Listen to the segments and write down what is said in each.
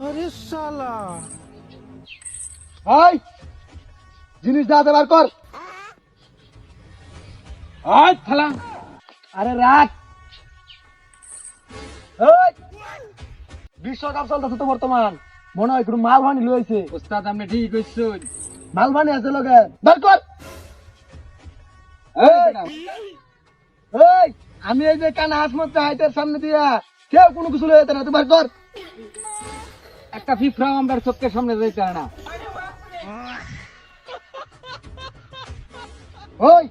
আরে শালা জিনিস দাঁতে বার কর। থালা আরে রাখ। বিশ্বকাপ চলতেছে তো বর্তমান, মনে হয় একটু মাল ভানি লইছে। ওস্তাদ আপনি ঠিক কইছেন। মাল ভানি আছে লগে, বার কর। আমি এই যে কানা আসমত হাইটের সামনে দিয়া কেউ কোনো কিছু লইতে না, তুই বার কর। একটা ফিফরা আমার চোখের সামনে যাইতে হয় না। ওই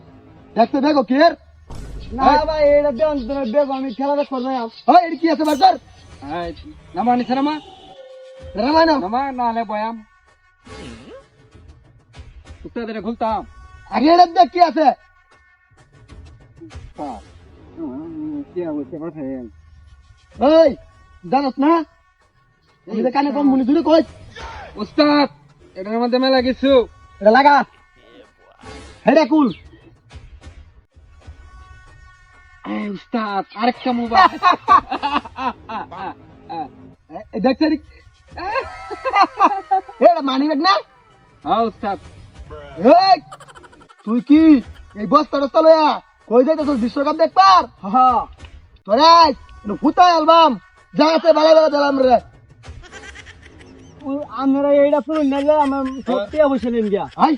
দেখতে দেখো কি এর না ভাই এটা দেন দেব আমি খেলা দেখ করব। এটা কি আছে বার কর। নামা নিছে নামা রামায়ণ নামা নালে বয়াম উস্তাদ এটা খুলতাম। আগে এটা দেখ কি আছে। ওই জানোস না আমি যে কানে কম মুনি দূরে কই। উস্তাদ এটার মধ্যে মেলা কিছু। এটা লাগা হেডা কুল। উস্তাদ আরেকটা মোবাইল দেখছে এটা মানি ব্যাগ না। হ্যাঁ উস্তাদ। এই তুই কি এই বস্তা টস্তা লইয়া কই যাইতেছ বিশ্বকাপ দেখবার? তোরা ফুটা অ্যালবাম যা আছে ভালো ভালো দিলাম রে। আমরা এইটা পুরো নেলে আমার সত্যি বসেলেন গিয়া। আই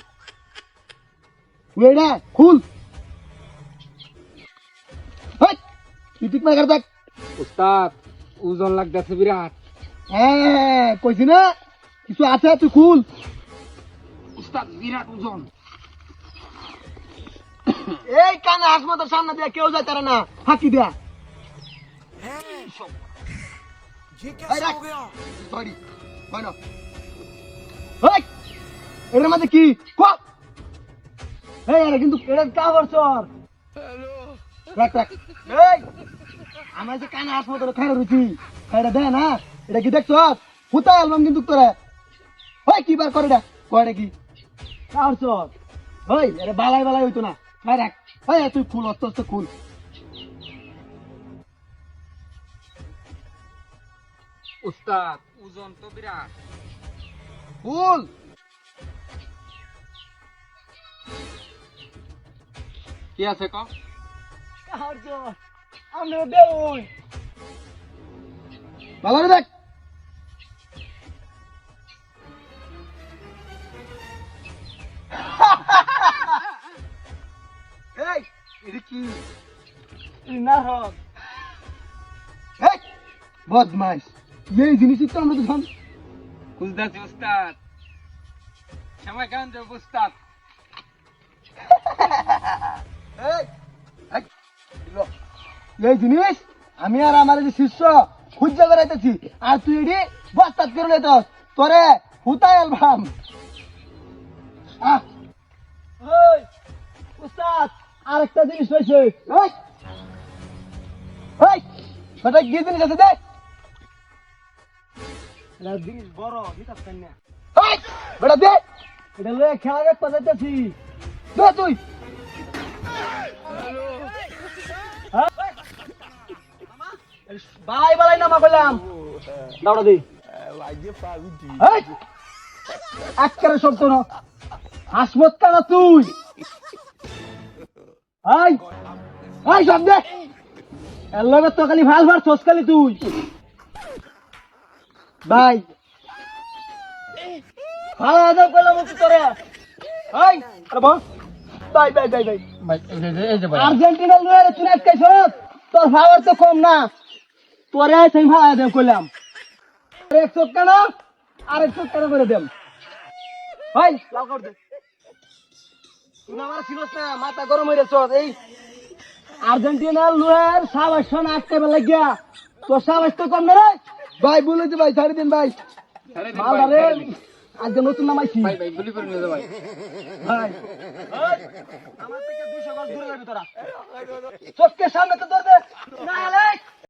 তুই এটা খুল। তুই ঠিক না করে দেখ। উস্তাদ ওজন লাগতেছে বিরাট। হ্যাঁ কইছি না কিছু আছে, তুই খুল। উস্তাদ বিরাট ওজন। এই কানে আসমতের সামনে দিয়ে কেউ যায় তারা না, ফাঁকি দেয়া। সরি এটার মধ্যে কি কিন্তু এটা কাবার চর। আমার যে কানে আসমত খাই রুচি খাইটা দেয় না, এটা কি দেখছ ফুটা অ্যালবাম কিন্তু তোরা। ওই কি বার করে কয়টা কি কাবার চর। ওই আরে বালাই বালাই হইতো না, খাই রাখ। তুই খুল অস্তে অস্তে খুল। উস্তাদ ওজন তো বিরাট। খুল। কি আছে ক? আমরা দেউন ভালো করে দেখ। এই এটা কি না হোক বদমাইশ, এই জিনিসই তো আমরা তো জানি। খুঁজতেছি উস্তাদ। সময় কেমন যাবে উস্তাদ? এই জিনিস আমি আর আমার যে শিষ্য খুঁজে বেড়াইতেছি, আর তুই এটি বস্তাত করে লেত তোরে হুতাই অ্যালবাম। ওই উস্তাদ আরেকটা জিনিস হয়েছে। সেটা কি জিনিস আছে দেখ। এটা জিনিস বড় হিসাব করেন না। বেটা দে এটা লয়ে খেলা দেখ পাঠাইতেছি। দে তুই। বাই বালাই নামা করলাম দাওড়া দি একেবারে শব্দ না হাসমত কানা তুই। সব দে এর লগে তো খালি ভাল ভাল ছোস খালি তুই। ভাই ভালো আদব করলাম তোরে। আরে বাহ বাই বাই বাই বাই ভাই এই যে ভাই আর্জেন্টিনা লয়ে তুই আজকে সব তোর পাওয়ার তো কম না, তোরে সেই ভালো আদব করলাম। এক চোখ কেন আরেক চোখ কেন করে দেম। ভাই লাল কর দে। তুই আমার ছিলস না, মাথা গরম হয়ে গেছ। এই আর্জেন্টিনার লুয়ের সাবাস আটকে বেলা গিয়া তোর সাবাস তো কম না রে ভাই। বলেছি ভাই ছাড়ি দিন ভাই। মালদারে আজকে নতুন নামাইছি ভাই ভাই গুলি করে নিয়ে যা ভাই। ভাই। আমার থেকে 200 গজ দূরে যাবি তোরা, চোখের সামনে তো ধরবে না।